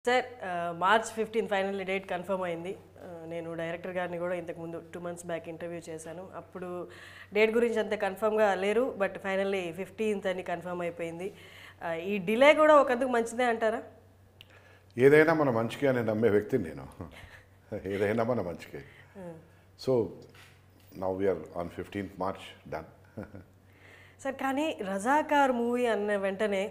Sir March 15 finally date confirm అయింది. నేను director గారిని కూడా ఇంతకుముందు 2 months బ్యాక్ ఇంటర్వ్యూ చేశాను. అప్పుడు డేట్ గురించి అంత కన్ఫర్మ్గా లేరు, బట్ ఫైనల్లీ 15th అని కన్ఫర్మ్ అయిపోయింది. ఈ డిలే కూడా ఒకందుకు మంచిదే అంటారా? ఏదైనా మన మంచికి అని నమ్మే వ్యక్తిని నేను. ఏదైనా మన మంచికి. So now we're on 15th March done. Sir కానీ రజాకార్ మూవీ అన్న వెంటనే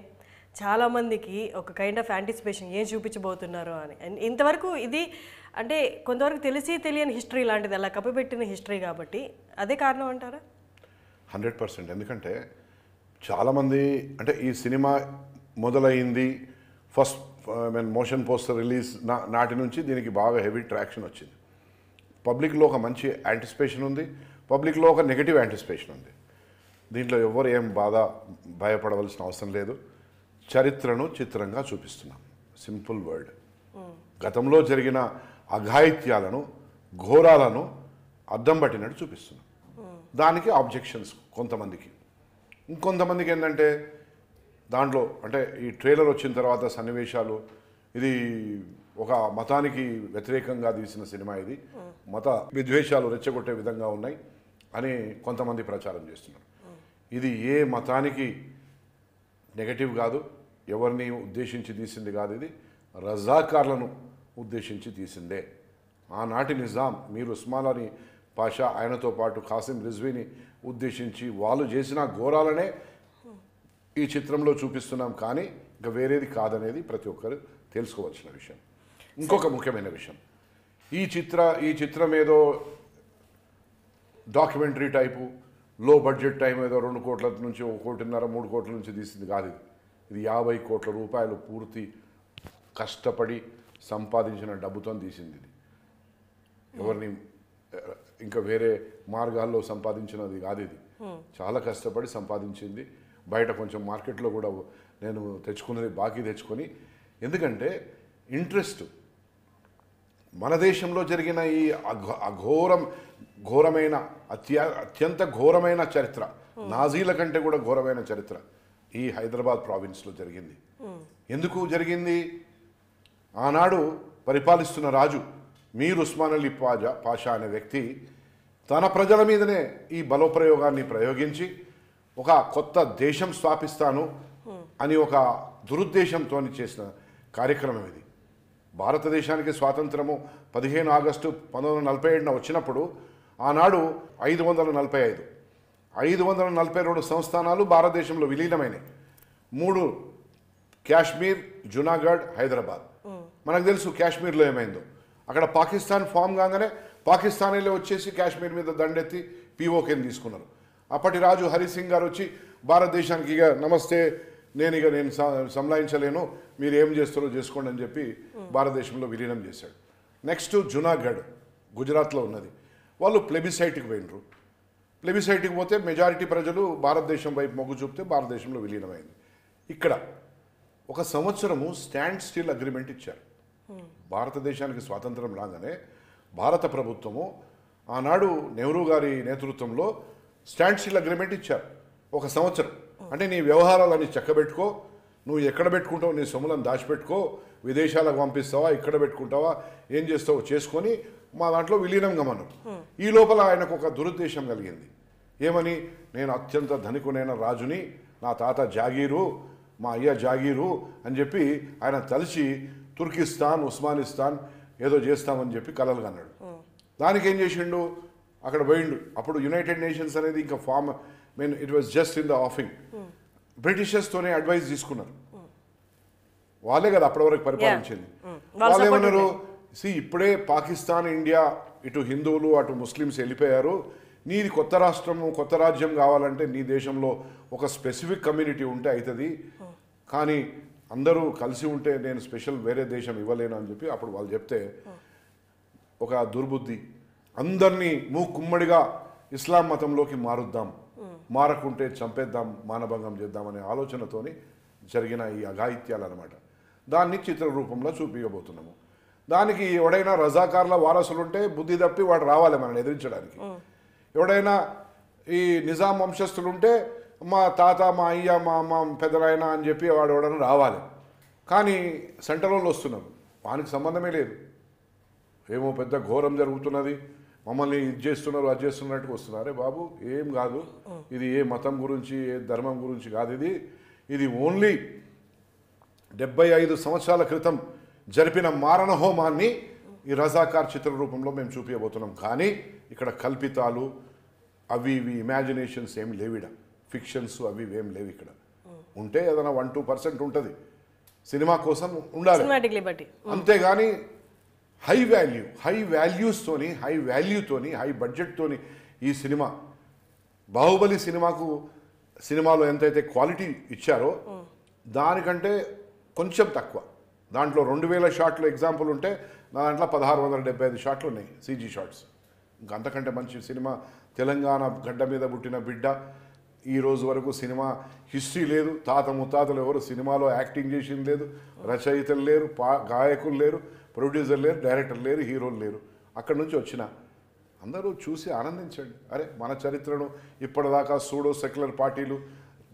చాలామందికి ఒక కైండ్ ఆఫ్ యాంటిసిపేషన్ ఏం చూపించబోతున్నారు అని. ఇంతవరకు ఇది అంటే కొంతవరకు తెలిసి తెలియని హిస్టరీ లాంటిది, అలా కప్పిపెట్టిన హిస్టరీ కాబట్టి అదే కారణం అంటారా? 100%. ఎందుకంటే చాలామంది అంటే ఈ సినిమా మొదలైంది ఫస్ట్ మోషన్ పోస్టర్ రిలీజ్ నాటి నుంచి దీనికి బాగా హెవీ ట్రాక్షన్ వచ్చింది. పబ్లిక్లో ఒక మంచి యాంటిసిపేషన్ ఉంది, పబ్లిక్లో ఒక నెగటివ్ యాంటిసిపేషన్ ఉంది. దీంట్లో ఎవరు ఏం భయపడవలసిన అవసరం లేదు. చరిత్రను చిత్రంగా చూపిస్తున్నాం. Simple word. గతంలో జరిగిన అఘాయిత్యాలను ఘోరాలను అద్దం పట్టినట్టు చూపిస్తున్నాం. దానికి ఆబ్జెక్షన్స్ కొంతమందికి. ఇంకొంతమందికి ఏంటంటే దాంట్లో అంటే ఈ ట్రైలర్ వచ్చిన తర్వాత సన్నివేశాలు ఇది ఒక మతానికి వ్యతిరేకంగా తీసిన సినిమా, ఇది మత విద్వేషాలు రెచ్చగొట్టే విధంగా ఉన్నాయి అని కొంతమంది ప్రచారం చేస్తున్నారు. ఇది ఏ మతానికి నెగటివ్ కాదు, ఎవరిని ఉద్దేశించి తీసింది కాదు, ఇది రజాకార్లను ఉద్దేశించి తీసిందే. ఆనాటి నిజాం మీర్ ఉస్మాన్ అలీ పాషా ఆయనతో పాటు ఖాసిం రిజ్వీని ఉద్దేశించి వాళ్ళు చేసిన ఘోరాలనే ఈ చిత్రంలో చూపిస్తున్నాం, కానీ ఇంకా వేరేది కాదనేది ప్రతి ఒక్కరు తెలుసుకోవాల్సిన విషయం. ఇంకొక ముఖ్యమైన విషయం, ఈ చిత్రం ఏదో డాక్యుమెంటరీ టైపు లో బడ్జెట్ టైం ఏదో 2 కోట్ల నుంచి 1.5 కోట్ల 3 కోట్ల నుంచి తీసింది కాదు. ఇది 50 కోట్ల రూపాయలు పూర్తి కష్టపడి సంపాదించిన డబ్బుతో తీసింది. ఇది ఎవరిని ఇంకా వేరే మార్గాల్లో సంపాదించినది కాదు. ఇది చాలా కష్టపడి సంపాదించింది. బయట కొంచెం మార్కెట్లో కూడా నేను తెచ్చుకున్నది బాకీ తెచ్చుకొని, ఎందుకంటే ఇంట్రెస్ట్ మన దేశంలో జరిగిన ఈ ఘోరమైన అత్యంత ఘోరమైన చరిత్ర, నాజీల కంటే కూడా ఘోరమైన చరిత్ర ఈ హైదరాబాద్ ప్రావిన్స్లో జరిగింది. ఎందుకు జరిగింది? ఆనాడు పరిపాలిస్తున్న రాజు మీర్ ఉస్మాన్ అలీ పాషా అనే వ్యక్తి తన ప్రజల మీదనే ఈ బలోప్రయోగాన్ని ప్రయోగించి ఒక కొత్త దేశం స్థాపిస్తాను అని ఒక దురుద్దేశంతో చేసిన కార్యక్రమం ఇది. భారతదేశానికి స్వాతంత్రము 15 ఆగస్టు 1947 వచ్చినప్పుడు ఆనాడు 542 సంస్థానాలు భారతదేశంలో విలీనమైనవి. 3 కాశ్మీర్, జునాగఢ్, హైదరాబాద్. మనకు తెలుసు కాశ్మీర్లో ఏమైందో. అక్కడ పాకిస్తాన్ ఫామ్ కాగానే పాకిస్తానీలో వచ్చేసి కాశ్మీర్ మీద దండెత్తి పీఓకేని తీసుకున్నారు. అప్పటి రాజు హరిసింగ్ గారు వచ్చి భారతదేశానికి ఇక నమస్తే, నేను సంలాయించలేను, మీరు ఏం చేస్తారో చేసుకోండి అని చెప్పి భారతదేశంలో విలీనం చేశాడు. నెక్స్ట్ జునాగఢ్, గుజరాత్లో ఉన్నది. వాళ్ళు ప్లెబిసైట్కి పోయినరు. ప్లెబిసైట్కి పోతే మెజారిటీ ప్రజలు భారతదేశం వైపు మొగ్గు చూపితే భారతదేశంలో విలీనమైంది. ఇక్కడ 1 సంవత్సరము స్టాండ్ స్టిల్ అగ్రిమెంట్ ఇచ్చారు. భారతదేశానికి స్వాతంత్రం రాగానే భారత ప్రభుత్వము ఆనాడు నెహ్రూ గారి నేతృత్వంలో స్టాండ్ స్టిల్ అగ్రిమెంట్ ఇచ్చారు. 1 సంవత్సరం. అంటే నీ వ్యవహారాలన్నీ చక్కబెట్టుకో, నువ్వు ఎక్కడ పెట్టుకుంటావు, నీ సొమ్ములను దాచిపెట్టుకో, విదేశాలకు పంపిస్తావా, ఇక్కడ పెట్టుకుంటావా, ఏం చేస్తావో చేసుకొని మా దాంట్లో విలీనం గమనం. ఈ లోపల ఆయనకు ఒక దురుద్దేశం కలిగింది. ఏమని? నేను అత్యంత ధనికునైన రాజుని, నా తాత జాగీరు, మా అయ్య జాగీరు అని చెప్పి ఆయన తలిచి తుర్కిస్తాన్, ఉస్మానిస్తాన్ ఏదో చేస్తామని చెప్పి కలలు కన్నాడు. దానికి ఏం చేసిండు? అక్కడ పోయిండు. అప్పుడు యునైటెడ్ నేషన్స్ అనేది ఇంకా form it was just in the offing. బ్రిటిషర్స్తోనే అడ్వైజ్ తీసుకున్నారు. వాళ్ళే కదా అప్పటి వరకు పరిపాలించింది. వాళ్ళు ఏమన్నారు? ఇప్పుడే పాకిస్తాన్, ఇండియా ఇటు హిందువులు అటు ముస్లిమ్స్ వెళ్ళిపోయారు, నీది కొత్త రాష్ట్రము కొత్త రాజ్యం కావాలంటే నీ దేశంలో ఒక స్పెసిఫిక్ కమ్యూనిటీ ఉంటే అవుతుంది, కానీ అందరూ కలిసి ఉంటే నేను స్పెషల్ వేరే దేశం ఇవ్వలేను అని చెప్పి అప్పుడు వాళ్ళు చెప్తే ఒక దుర్బుద్ధి, అందరినీ మూకుమ్మడిగా ఇస్లాం మతంలోకి మారుద్దాం, మారకుంటే చంపేద్దాం, మానభంగం చేద్దామనే ఆలోచనతోని జరిగిన ఈ అఘాయిత్యాలు అనమాట. దాన్ని చిత్ర రూపంలో చూపించబోతున్నాము. దానికి ఎవడైనా రజాకార్ల వారసులు ఉంటే బుద్ధి తప్పి వాడు రావాలి మనల్ని ఎదిరించడానికి. ఎవడైనా ఈ నిజాం వంశస్థులు ఉంటే మా తాత, మా అయ్య, మా అమ్మ, పెద్దనాయన అని చెప్పి వాడు ఎవడైనా రావాలి. కానీ సెంటర్ వాళ్ళు వస్తున్నారు. వానికి సంబంధమే లేదు. ఏమో పెద్ద ఘోరం జరుగుతున్నది, మమ్మల్ని ఇది చేస్తున్నారు అది చేస్తున్నట్టుగా వస్తున్నారే బాబు, ఏం కాదు. ఇది ఏ మతం గురించి ఏ ధర్మం గురించి కాదు. ఇది ఓన్లీ 75 సంవత్సరాల క్రితం జరిపిన మారణ హోమాన్ని ఈ రజాకార్ చిత్ర రూపంలో మేము చూపించబోతున్నాం. కానీ ఇక్కడ కల్పితాలు అవి ఇవి ఇమాజినేషన్స్ ఏమి లేవిడ, ఫిక్షన్స్ అవి ఏం లేవు. ఇక్కడ ఉంటే ఏదైనా 1-2% ఉంటుంది సినిమా కోసం ఉండాలి, అంతేగాని హై వాల్యూస్తోని హై వాల్యూతోని హై బడ్జెట్తోని ఈ సినిమా బాహుబలి సినిమాలో ఎంతైతే క్వాలిటీ ఇచ్చారో దానికంటే కొంచెం తక్కువ. దాంట్లో 2000 షాట్లు ఎగ్జాంపుల్ ఉంటే నా దాంట్లో 1675 షాట్లు ఉన్నాయి CG షాట్స్. ఇంకా అంతకంటే మంచి సినిమా తెలంగాణ గడ్డ మీద పుట్టిన బిడ్డ ఈ రోజు వరకు సినిమా హిస్టరీ లేదు. తాత ముత్తాతలు ఎవరు సినిమాలో యాక్టింగ్ చేసింది లేదు, రచయితలు లేరు, గాయకులు లేరు, ప్రొడ్యూసర్ లేరు, డైరెక్టర్ లేరు, హీరోలు లేరు. అక్కడి నుంచి వచ్చిన అందరూ చూసి ఆనందించండి. అరే మన చరిత్రను ఇప్పటిదాకా సూడో సెక్యులర్ పార్టీలు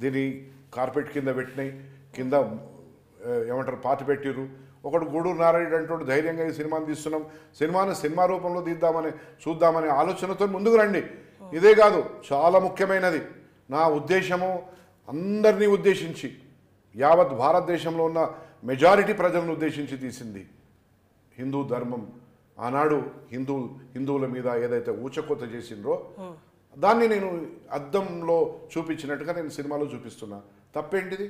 దీన్ని కార్పెట్ కింద పెట్టినాయి, కింద ఏమంటారు పాతి పెట్టిరు. ఒకడు గూడూరు నారాయణ అంటూ ధైర్యంగా ఈ సినిమాని తీస్తున్నాం, సినిమా రూపంలో చూద్దామనే ఆలోచనతో ముందుకు రండి. ఇదే కాదు, చాలా ముఖ్యమైనది నా ఉద్దేశము, అందరినీ ఉద్దేశించి యావత్ భారతదేశంలో ఉన్న మెజారిటీ ప్రజలను ఉద్దేశించి తీసింది. హిందూ ధర్మం ఆనాడు హిందువుల మీద ఏదైతే ఊచకోత చేసిండ్రో దాన్ని నేను అద్దంలో చూపించినట్టుగా నేను సినిమాలో చూపిస్తున్నా. తప్పేంటిది?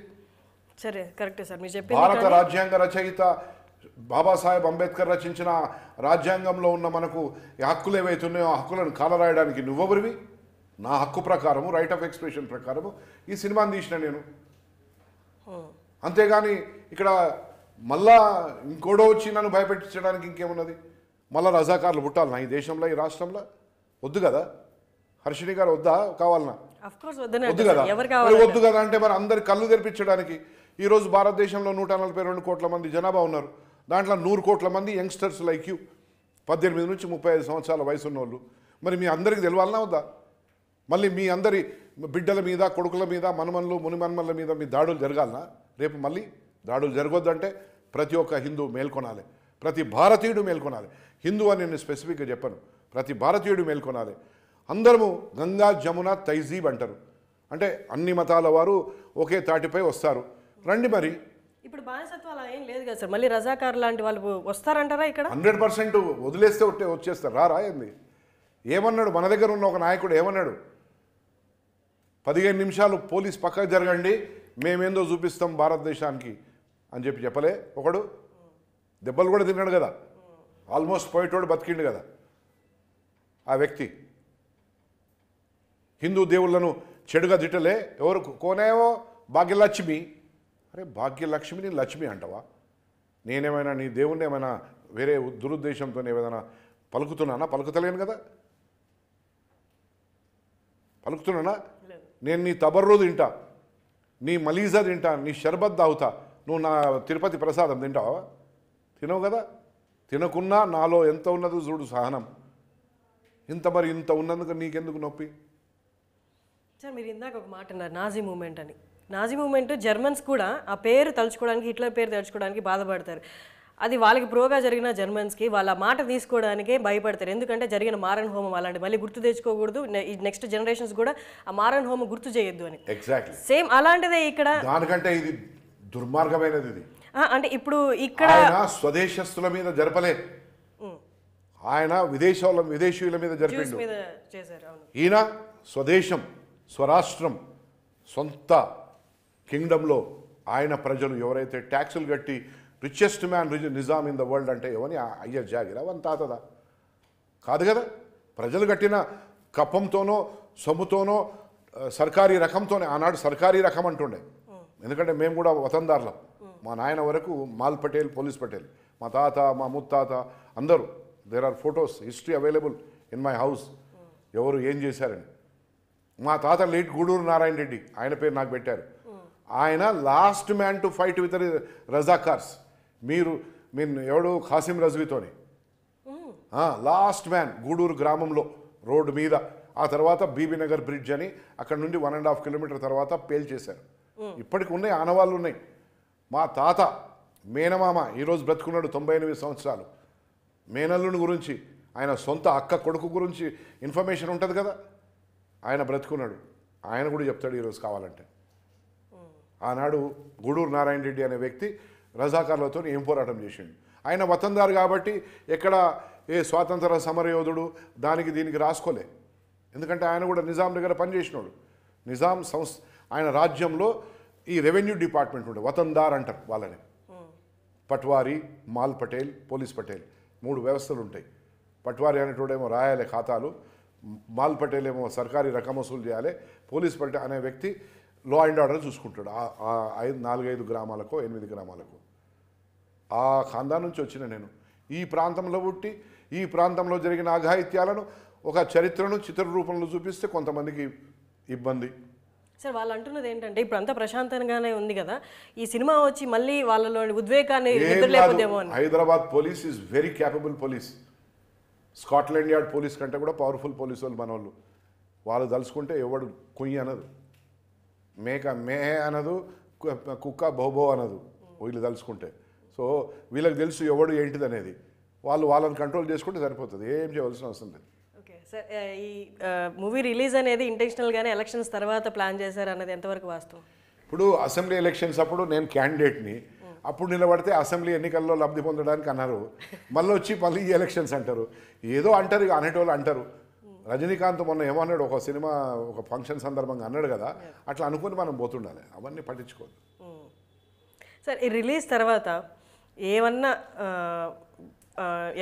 సరే, కరెక్టే సార్ మీరు చెప్పింది. భారత రాజ్యాంగ రచయిత బాబాసాహెబ్ అంబేద్కర్ రచించిన రాజ్యాంగంలో ఉన్న మనకు హక్కులు ఏవైతే ఉన్నాయో ఆ హక్కులను కాలరాయడానికి నువ్వెవరివి? నా హక్కు ప్రకారము, రైట్ ఆఫ్ ఎక్స్ప్రెషన్ ప్రకారము ఈ సినిమాని తీసిన నేను. అంతేగాని ఇక్కడ మళ్ళా ఇంకోడో వచ్చి నన్ను భయపెట్టించడానికి ఇంకేమున్నది? మళ్ళా రజాకారులు పుట్టాలన్నా ఈ దేశంలో, ఈ రాష్ట్రంలో? వద్దు కదా. హర్షిణి గారు వద్దా? కావాలన్నా? వద్దు కదా. వద్దు కదా అంటే మరి అందరి కళ్ళు తెరిపించడానికి ఈరోజు భారతదేశంలో 142 కోట్ల మంది జనాభా ఉన్నారు. దాంట్లో 100 కోట్ల మంది యంగ్స్టర్స్ లైక్ యూ, 18 నుంచి 35 సంవత్సరాల వయసు ఉన్నోళ్ళు. మరి మీ అందరికి తెలవాలన్నా వద్దా? మళ్ళీ మీ అందరి బిడ్డల మీద, కొడుకుల మీద, మనమన్లు మునిమన్మల మీద మీ దాడులు జరగాలనా? రేపు మళ్ళీ దాడులు జరగొద్దంటే ప్రతి ఒక్క హిందూ మేల్కొనాలి, ప్రతి భారతీయుడు మేల్కొనాలి. హిందూ అని నేను స్పెసిఫిక్గా చెప్పను, ప్రతి భారతీయుడు మేల్కొనాలి. అందరము గంగా జమున తైజీబ్ అంటారు, అంటే అన్ని మతాల వారు ఒకే తాటిపై వస్తారు. రండి. మరి ఇప్పుడు బానిసత్వం అలా ఏం లేదు కదా సార్, మళ్ళీ రజాకార్ లాంటి వాళ్ళు వస్తారంటారా ఇక్కడ? 100% వదిలేస్తే వచ్చేస్తారు. రారా ఏంది? ఏమన్నాడు మన దగ్గర ఉన్న ఒక నాయకుడు? ఏమన్నాడు? 15 నిమిషాలు పోలీస్ పక్కకు జరగండి, మేమేందో చూపిస్తాం భారతదేశానికి అని చెప్పలే ఒకడు. దెబ్బలు కూడా తిన్నాడు కదా, ఆల్మోస్ట్ పోయేటోడు బతికిండు కదా ఆ వ్యక్తి. హిందూ దేవుళ్లను చెడుగా తిట్టలే. ఎవరు కోనేవో భాగ్యలక్ష్మి. అరే భాగ్యలక్ష్మిని లక్ష్మి అంటావా? నేనేమైనా నీ దేవుణ్ణి ఏమైనా వేరే దురుద్దేశంతో ఏమైనా పలుకుతున్నానా? పలుకుతలేను కదా. పలుకుతున్నానా? నేను నీ తబర్రు తింటా, నీ మలీజా తింటా, నీ షర్బత్ తాగుతా. నువ్వు నా తిరుపతి ప్రసాదం తింటావా? తినవు కదా. తినకున్నా నాలో ఎంత ఉన్నదో చూడు సహనం. ఇంత ఉన్నందుకు నీకెందుకు నొప్పి? సార్ మీరు ఇందాక ఒక మాట అన్నారు, నాజీ మూమెంట్ అని. నాజీ మూమెంట్ జర్మన్స్ కూడా ఆ పేరు తలుచుకోవడానికి, హిట్లర్ పేరు తలుచుకోవడానికి బాధపడతారు. అది వాళ్ళకి ప్రోగా జరిగిన జర్మన్స్కి వాళ్ళ మాట తీసుకోవడానికే భయపడతారు. ఎందుకంటే జరిగిన మారణ హోమం అలాంటి మళ్ళీ గుర్తు తెచ్చుకోకూడదు, నెక్స్ట్ జనరేషన్స్ కూడా ఆ మారణ హోమం గుర్తు చేయొద్దు అని. ఎగ్జాక్ట్లీ సేమ్ అలాంటిదే ఇక్కడ. దానికంటే ఇది దుర్మార్గమైనది. ఇది అంటే ఇప్పుడు ఇక్కడ స్వదేశస్తుల మీద జరపలే, ఆయన విదేశీయుల మీద జరిపిండు. ఈయన స్వదేశం, స్వరాష్ట్రం, సొంత కింగ్డమ్లో ఆయన ప్రజలు ఎవరైతే ట్యాక్సులు కట్టి richest man Nizam in the world అంటే ఎవని అయ్య జాగిరా అవని తాతదా? కాదు కదా. ప్రజలు కట్టిన కప్పంతోనో సొమ్ముతోనో సర్కారీ రకంతోనే, ఆనాడు సర్కారీ రకం అంటుండే. ఎందుకంటే మేము కూడా వతందారులం. మా నాయన వరకు మాల్ పటేల్, పోలీస్ పటేల్, మా తాత, మా ముత్తాత అందరూ. There are photos, history available in my house, ఎవరు ఏం చేశారని. మా తాత లేట్ గూడూరు నారాయణ రెడ్డి, ఆయన పేరు నాకు పెట్టారు. ఆయన last man to fight with Razakars. మీరు ఎవడు ఖాసిం రజ్వీతోని లాస్ట్ మ్యాన్ గూడూరు గ్రామంలో రోడ్డు మీద. ఆ తర్వాత బీబీనగర్ బ్రిడ్జ్ అని అక్కడ నుండి 1.5 కిలోమీటర్ తర్వాత పేల్చేశారు. ఇప్పటికి ఉన్నాయి, ఆనవాళ్ళు ఉన్నాయి. మా తాత మేనమామ ఈరోజు బ్రతుకున్నాడు 98 సంవత్సరాలు. మేనల్లుని గురించి ఆయన సొంత అక్క కొడుకు గురించి ఇన్ఫర్మేషన్ ఉంటుంది కదా, ఆయన బ్రతుకున్నాడు. ఆయన కూడా చెప్తాడు ఈరోజు కావాలంటే. ఆనాడు గూడూరు నారాయణ రెడ్డి అనే వ్యక్తి రజాకార్లతో ఏం పోరాటం చేసిండు. ఆయన వతందారు కాబట్టి ఎక్కడ ఏ స్వాతంత్ర సమరయోధుడు దానికి దీనికి రాసుకోలే. ఎందుకంటే ఆయన కూడా నిజాం దగ్గర పనిచేసినాడు. నిజాం ఆయన రాజ్యంలో ఈ రెవెన్యూ డిపార్ట్మెంట్ ఉండే వతందార్ అంటారు వాళ్ళని. పట్వారీ, మాల్ పటేల్, పోలీస్ పటేల్ 3 వ్యవస్థలు ఉంటాయి. పట్వారీ అనేటోడేమో రాయాలి ఖాతాలు, మాల్ పటేల్ ఏమో సర్కారీ రకం వసూలు చేయాలి, పోలీస్ పటేల్ అనే వ్యక్తి లా అండ్ ఆర్డర్ చూసుకుంటాడు. 4-5 గ్రామాలకో 8 గ్రామాలకు. ఆ ఖాందా నుంచి వచ్చిన నేను ఈ ప్రాంతంలో పుట్టి ఈ ప్రాంతంలో జరిగిన అఘాయిత్యాలను ఒక చరిత్రను చిత్ర రూపంలో చూపిస్తే కొంతమందికి ఇబ్బంది. సార్ వాళ్ళు అంటున్నది ఏంటంటే ఇప్పుడు అంతా ప్రశాంతంగానే ఉంది కదా, ఈ సినిమా వచ్చి మళ్ళీ వాళ్ళలోని ఉద్వేగాన్ని నిద్రలేకపోదేమో అని. Hyderabad police is very capable police. Scotland yard police కంటే కూడా పవర్ఫుల్ పోలీసు వాళ్ళు మన వాళ్ళు. వాళ్ళు తలుచుకుంటే ఎవడు కుయ్యి అనదు, మేక మే అనదు, కుక్క బోబో అనదు వీళ్ళు తలుచుకుంటే. సో వీళ్ళకి తెలుసు ఎవడు ఏంటిది అనేది. వాళ్ళని కంట్రోల్ చేసుకుంటే సరిపోతుంది, ఏం చేయవలసిన అవసరం లేదు. ఓకే సార్, ఈ మూవీ రిలీజ్ అనేది ఇంటెన్షనల్గానే ఎలక్షన్స్ తర్వాత ప్లాన్ చేశారు అన్నది ఎంతవరకు వాస్తవం? ఇప్పుడు అసెంబ్లీ ఎలక్షన్స్ అప్పుడు నేను క్యాండిడేట్ని, అప్పుడు నిలబడితే అసెంబ్లీ ఎన్నికల్లో లబ్ధి పొందడానికి అన్నారు. మళ్ళీ ఈ ఎలక్షన్స్ అంటారు, ఏదో అంటారు, ఇక అనేటోళ్ళు అంటారు. రజనీకాంత్ మొన్న ఏమన్నాడు, ఒక సినిమా ఒక ఫంక్షన్ సందర్భంగా అన్నాడు కదా, అట్లా అనుకుని మనం పోతుండాలి, అవన్నీ పట్టించుకోదు. సార్ ఈ రిలీజ్ తర్వాత ఏమన్నా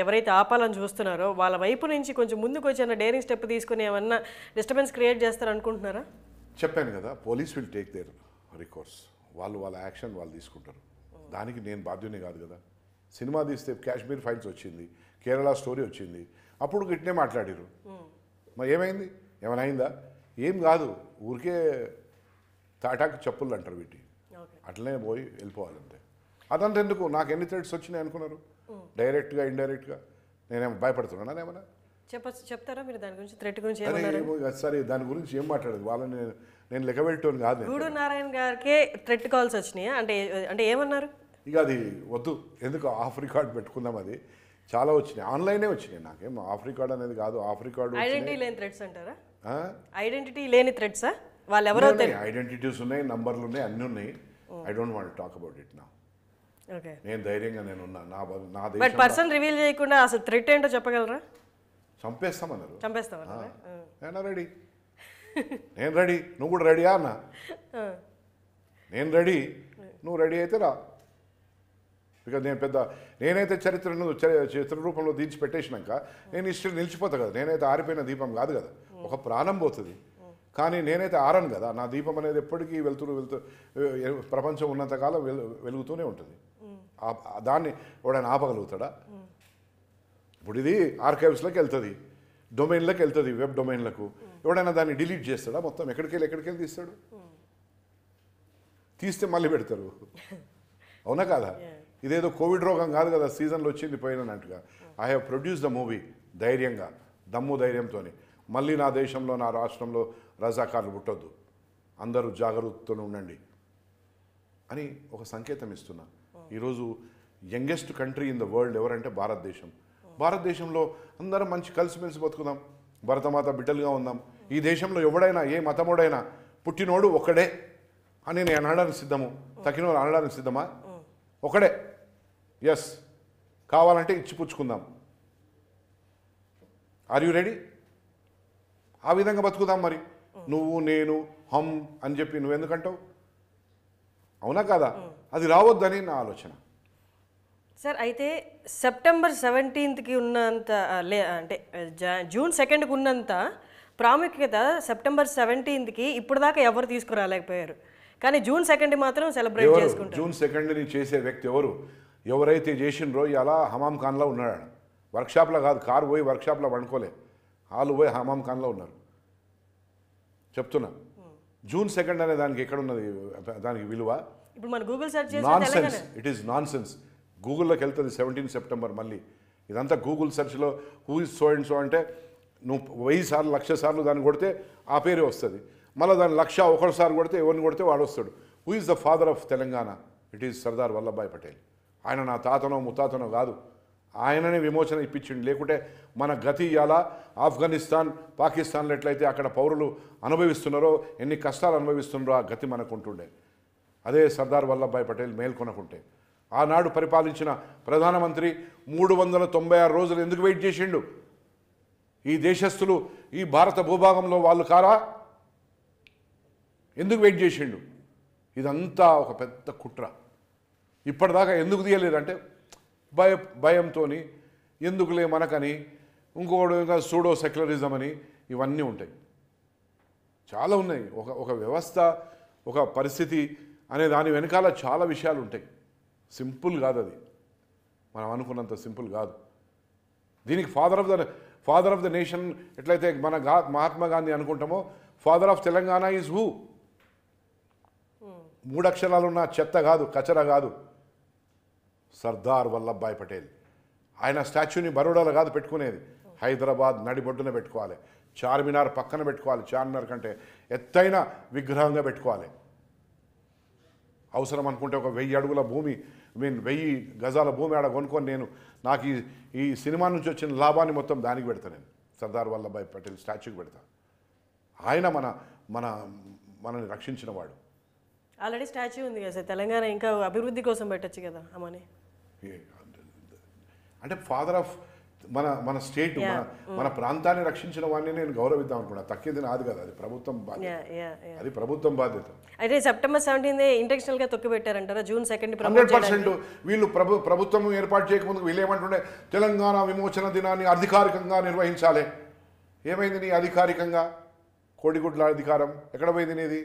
ఎవరైతే ఆపాలని చూస్తున్నారో వాళ్ళ వైపు నుంచి కొంచెం ముందుకు వచ్చిన డేరింగ్ స్టెప్ తీసుకుని ఏమన్నా డిస్టర్బెన్స్ క్రియేట్ చేస్తారనుకుంటున్నారా? చెప్పాను కదా, police will take their recourse. వాళ్ళ యాక్షన్ వాళ్ళు తీసుకుంటారు. దానికి నేను బాధ్యుని కాదు కదా. సినిమా తీస్తే కాశ్మీర్ ఫైల్స్ వచ్చింది, కేరళ స్టోరీ వచ్చింది, అప్పుడు గిట్నే మాట్లాడారు. మరి ఏమైంది? ఏమైనా అయిందా? ఏం కాదు, ఊరికే తాటాకు చెప్పులు అంటారు వీటి, అట్లనే పోయి వెళ్ళిపోవాలంతే. అదంతా ఎందుకు? నాకు ఎన్ని థ్రెడ్స్ వచ్చినాయి అనుకున్నారు? డైరెక్ట్గా ఇండైరెక్ట్గా నేనేమో భయపడుతున్నాను ఏమన్నా? చెప్తారా మీరు దాని గురించి? థ్రెట్ గురించి సరే, దాని గురించి ఏం మాట్లాడదు వాళ్ళని నేను లెక్క పెట్టాను కాదు. గూడూరు నారాయణ గారికి థ్రెట్ కాల్స్ వచ్చినాయి అంటే ఏమన్నారు? ఇక అది వద్దు, ఎందుకు ఆఫ్ రికార్డ్ పెట్టుకుందాం. అది చాలా వచ్చినాయి, ఆన్లైనే వచ్చినాయి. నాకేం ఆఫ్ రికార్డ్ అనేది కాదు. ఆఫ్ రికార్డ్ ఐడెంటిటీ లేని థ్రెడ్స్ అంటారా? ఐడెంటిటీ లేని థ్రెడ్సా? వాళ్ళు ఎవరో ఐడెంటిటీస్ ఉన్నాయి, నంబర్లు ఉన్నాయి, అన్నీ ఉన్నాయి. I don't want talk about it నా. నేను ధైర్యంగా నేనున్నా. నా బట్ పర్సన్ రివీల్ చేయకుండా అసలు థ్రెట్ ఏంటో చెప్పగలరా? చంపేస్తామన్నారు. చంపేస్తామన్నా? రెడీ, నేను రెడీ, నువ్వు కూడా రెడీయా అన్న? నేను రెడీ, నువ్వు రెడీ అయితే రా. బికాజ్ నేనైతే చిత్ర రూపంలో దించి పెట్టేసినాక నేను ఇష్టం నిలిచిపోతా కదా. నేనైతే ఆరిపోయిన దీపం కాదు కదా, ఒక ప్రాణం పోతుంది. కానీ నేనైతే ఆరను కదా. నా దీపం అనేది ఎప్పటికీ వెళ్తూ ప్రపంచం ఉన్నంతకాలం వెలుగుతూనే ఉంటుంది. దాన్ని ఎవడైనా ఆపగలుగుతాడా? ఇప్పుడు ఇది ఆర్కైవ్స్లోకి వెళ్తుంది, డొమైన్లోకి వెళ్తుంది, వెబ్ డొమైన్లకు. ఎవడైనా దాన్ని డిలీట్ చేస్తాడా? మొత్తం ఎక్కడికి వెళ్ళి తీస్తాడు? తీస్తే మళ్ళీ పెడతారు. అవునా కాదా? ఇదేదో కోవిడ్ రోగం కాదు కదా, సీజన్లో వచ్చింది పోయినట్టుగా. I have produce the movie ధైర్యంగా, దమ్ము ధైర్యంతో. మళ్ళీ నా దేశంలో, నా రాష్ట్రంలో రజాకార్లు పుట్టొద్దు, అందరూ జాగ్రత్తతో ఉండండి అని ఒక సంకేతం ఇస్తున్నా. ఈరోజు youngest country in the world ఎవరంటే భారతదేశం. భారతదేశంలో అందరం మంచి కలిసిమెలిసి బతుకుదాం, భరతమాత బిడ్డలుగా ఉందాం. ఈ దేశంలో ఎవడైనా ఏ మతముడైనా పుట్టినోడు ఒక్కడే అని నేను అనడానికి సిద్ధము, తక్కినోడు అనడానికి సిద్ధమా? ఒకడే, ఎస్, కావాలంటే ఇచ్చిపుచ్చుకుందాం. Are you ready? ఆ విధంగా బతుకుదాం. మరి నువ్వు నేను హమ్ అని చెప్పి నువ్వెందుకంటావు? అవునా కాదా? అది రావద్దని నా ఆలోచన. సార్ అయితే సెప్టెంబర్ 17కి ఉన్నంత అంటే జూన్ 2కి ఉన్నంత ప్రాముఖ్యత సెప్టెంబర్ 17కి ఇప్పుడు దాకా ఎవరు తీసుకురాలేకపోయారు, కానీ జూన్ 2 మాత్రం సెలబ్రేట్ చేసుకుంటారు. జూన్ 2ని చేసే వ్యక్తి ఎవరైతే చేసినరో ఇలా హమామ్ ఖాన్లో ఉన్నాడు. వర్క్షాప్లో కాదు, కారు పోయి వర్క్షాప్లో వండుకోలే, వాళ్ళు పోయి హమామ్ ఖాన్లో ఉన్నారు. చెప్తున్నా, జూన్ 2 అనే దానికి ఎక్కడున్నది దానికి విలువ? ఇప్పుడు మన గూగుల్ సెర్చ్ చేస్తే nonsense, it is nonsense. గూగుల్లోకి వెళ్తుంది 17 సెప్టెంబర్. మళ్ళీ ఇదంతా గూగుల్ సెర్చ్లో who is so and so అంటే నువ్వు 1000 సార్లు 1,00,000 సార్లు దాన్ని కొడితే ఆ పేరే వస్తుంది. మళ్ళీ దాన్ని 1,01 సార్లు కొడితే ఎవరిని కొడితే వాడు వస్తాడు. Who is the father of Telangana? It is Sardar Vallabhbhai Patel. ఆయన నా తాతనో ముత్తాతనో కాదు, ఆయననే విమోచన ఇప్పించిండు. లేకుంటే మన గతి ఇవాళ ఆఫ్ఘనిస్తాన్ పాకిస్తాన్లో ఎట్లయితే అక్కడ పౌరులు అనుభవిస్తున్నారో, ఎన్ని కష్టాలు అనుభవిస్తున్నారో ఆ గతి మనకు ఉంటుండే. అదే సర్దార్ వల్లభాయ్ పటేల్ మేల్కొనకుంటే. ఆనాడు పరిపాలించిన ప్రధానమంత్రి 396 రోజులు ఎందుకు వెయిట్ చేసిండు? ఈ దేశస్థులు ఈ భారత భూభాగంలో వాళ్ళు కారా? ఎందుకు వెయిట్ చేసిండు? ఇదంతా ఒక పెద్ద కుట్ర. ఇప్పటిదాకా ఎందుకు తీయలేదంటే భయంతో, ఎందుకులే మనకని, ఇంకొకడు ఇంకా సూడో సెక్యులరిజం అని, ఇవన్నీ ఉంటాయి, చాలా ఉన్నాయి. ఒక వ్యవస్థ, ఒక పరిస్థితి అనే దాని వెనకాల చాలా విషయాలు ఉంటాయి. సింపుల్ కాదు అది, మనం అనుకున్నంత సింపుల్ కాదు. దీనికి ఫాదర్ ఆఫ్ ద నేషన్ ఎట్లయితే మన మహాత్మా గాంధీ అనుకుంటామో, father of Telangana is who? 3 అక్షరాలు ఉన్న చెత్త కాదు, కచరా కాదు, సర్దార్ వల్లభాయ్ పటేల్. ఆయన స్టాచ్యూని బరోడాలో కాదు పెట్టుకునేది, హైదరాబాద్ నడిబొడ్డున పెట్టుకోవాలి, చార్మినార్ పక్కన పెట్టుకోవాలి, చార్మినార్ కంటే ఎత్తైన విగ్రహంగా పెట్టుకోవాలి. అవసరం అనుకుంటే ఒక 1000 అడుగుల భూమి, 1000 గజాల భూమి ఆడ కొనుక్కొని నాకు ఈ సినిమా నుంచి వచ్చిన లాభాన్ని మొత్తం దానికి పెడతా. నేను సర్దార్ వల్లభాయ్ పటేల్ స్టాచ్యూకి పెడతా. ఆయన మనని రక్షించిన వాడు. ఆల్రెడీ స్టాచ్యూ ఉంది కదా సార్, తెలంగాణ ఇంకా అభివృద్ధి కోసం పెట్టచ్చు కదా అమ్మని. అంటే ఫాదర్ ఆఫ్ మన స్టేట్, మన ప్రాంతాన్ని రక్షించిన వాడిని నేను గౌరవిద్దాం అనుకున్నా. తక్కేది నాది కదా, అది ప్రభుత్వం బాధ్యత. అది ప్రభుత్వం బాధ్యత. అయితే సెప్టెంబర్ 17 ఇంటెన్షనల్ గా తొక్కిపెట్టారంటారా? June 2 100% వీళ్ళు ప్రభుత్వం ఏర్పాటు చేయకముందు వీళ్ళు ఏమంటుండే, తెలంగాణ విమోచన దినాన్ని అధికారికంగా నిర్వహించాలి. ఏమైంది నీ అధికారికంగా? కోడిగుడ్ల అధికారం ఎక్కడ పోయింది నీది?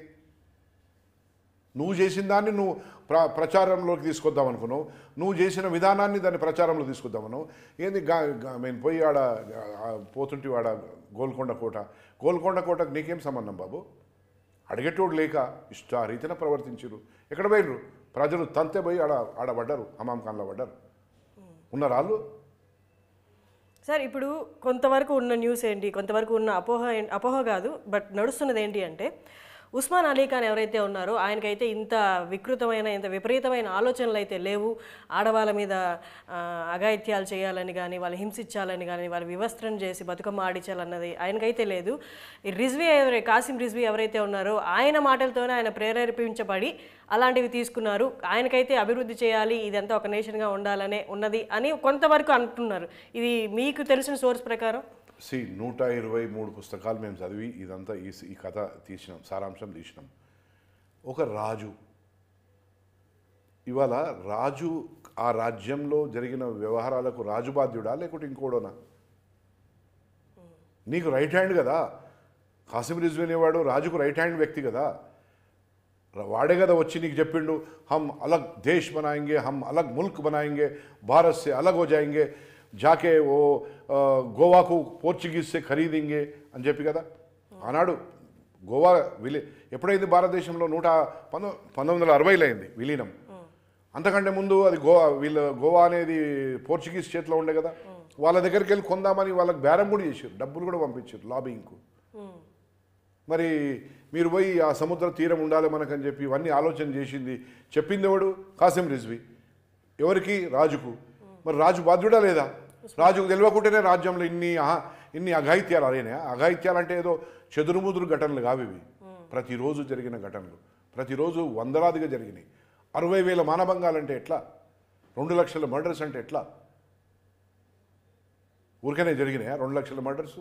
నువ్వు చేసిన దాన్ని నువ్వు ప్రచారంలోకి తీసుకొద్దాం అనుకున్నావు, నువ్వు చేసిన విధానాన్ని దాన్ని ప్రచారంలో తీసుకొద్దామన్నావు. ఏంది మేము పోయి పోతుంటే గోల్కొండ కోటకు నీకేం సంబంధం బాబు? అడిగేటోడు లేక ఇష్టారీతిన ప్రవర్తించారు. ఎక్కడ పోయినరు? ప్రజలు తంతే పోయి ఆడ పడ్డారు, హమాం ఖాన్లో పడ్డారు. ఉన్నారు వాళ్ళు. సార్ ఇప్పుడు కొంతవరకు ఉన్న న్యూస్ ఏంటి, కొంతవరకు ఉన్న అపోహ కాదు, బట్ నడుస్తున్నది ఏంటి అంటే, ఉస్మాన్ అలీ ఖాన్ ఎవరైతే ఉన్నారో ఆయనకైతే ఇంత విపరీతమైన ఆలోచనలు అయితే లేవు. ఆడవాళ్ళ మీద అఘాయిత్యాలు చేయాలని కానీ, వాళ్ళు హింసించాలని కానీ, వాళ్ళు వివస్త్రం చేసి బతుకమ్మ ఆడించాలన్నది ఆయనకైతే లేదు. ఈ కాసిం రిజ్వీ ఎవరైతే ఉన్నారో ఆయన మాటలతోనే ఆయన ప్రేరేపించబడి అలాంటివి తీసుకున్నారు. ఆయనకైతే అభివృద్ధి చేయాలి, ఇదంతా ఒక నేషన్గా ఉండాలనే ఉన్నది అని కొంతవరకు అంటున్నారు. ఇది మీకు తెలిసిన సోర్స్ ప్రకారం? 123 పుస్తకాలు మేము చదివి ఇదంతా ఈ కథ తీసినాం, సారాంశం తీసినాం. ఒక రాజు, ఇవాళ రాజు ఆ రాజ్యంలో జరిగిన వ్యవహారాలకు రాజు బాధ్యుడా లేకుంటే ఇంకోడోనా? నీకు రైట్ హ్యాండ్ కదా కాసిం రిజ్వీ అనేవాడు, రాజుకు రైట్ హ్యాండ్ వ్యక్తి కదా. వాడే కదా వచ్చి నీకు చెప్పిండు, హమ్ అలగ్ దేశ్ బనాయింగే, హమ్ అలగ్ ముల్క్ బనాయింగే, భారత్ సే అలగ్ హో జాయింగే, జాకే ఓ గోవాకు పోర్చుగీస్ సే ఖరీదింగే అని చెప్పి కదా. ఆనాడు గోవా ఎప్పుడైంది భారతదేశంలో? 1960లో అయింది విలీనం. అంతకంటే ముందు అది గోవా అనేది పోర్చుగీస్ చేతిలో ఉండే కదా. వాళ్ళ దగ్గరికి వెళ్ళి కొందామని వాళ్ళకి బేరం కూడా చేశారు, డబ్బులు కూడా పంపించారు లాబింగ్కు. మరి మీరు పోయి ఆ సముద్ర తీరం ఉండాలి మనకని చెప్పి ఇవన్నీ ఆలోచన చేసింది, చెప్పింది ఎవడు? కాసిం రిజ్వీ. ఎవరికి? రాజుకు. మరి రాజు బాధ్యుడా లేదా? రాజుకు తెలియకుంటేనే రాజ్యంలో ఇన్ని అఘాయిత్యాలు. అరేనే అఘాయిత్యాలు అంటే ఏదో చెదురుముదురు ఘటనలు కావు ఇవి, ప్రతిరోజు జరిగిన ఘటనలు, ప్రతిరోజు వందలాదిగా జరిగినాయి. 60,000 మానభంగాలంటే ఎట్లా? 2 లక్షల మర్డర్స్ అంటే ఎట్లా? ఊరికనే జరిగినాయా 2 లక్షల మర్డర్స్?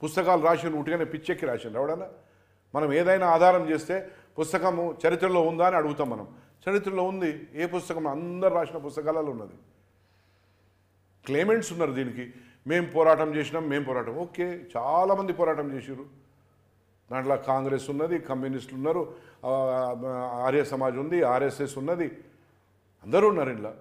పుస్తకాలు రాసిన ఉట్టిగానే పిచ్చెక్కి రాసిండు ఎవడన్నా? మనం ఏదైనా ఆధారం చేస్తే పుస్తకము చరిత్రలో ఉందా అని అడుగుతాం. మనం చరిత్రలో ఉంది, ఏ పుస్తకం? అందరు రాసిన పుస్తకాలలో ఉన్నది. క్లెయిమెంట్స్ ఉన్నారు దీనికి, మేము పోరాటం చేసినాం. ఓకే, చాలామంది పోరాటం చేశారు. దాంట్లో కాంగ్రెస్ ఉన్నది, కమ్యూనిస్టులు ఉన్నారు, ఆర్య సమాజ్ ఉంది, ఆర్ఎస్ఎస్ ఉన్నది, అందరూ ఉన్నారు ఇంట్లో.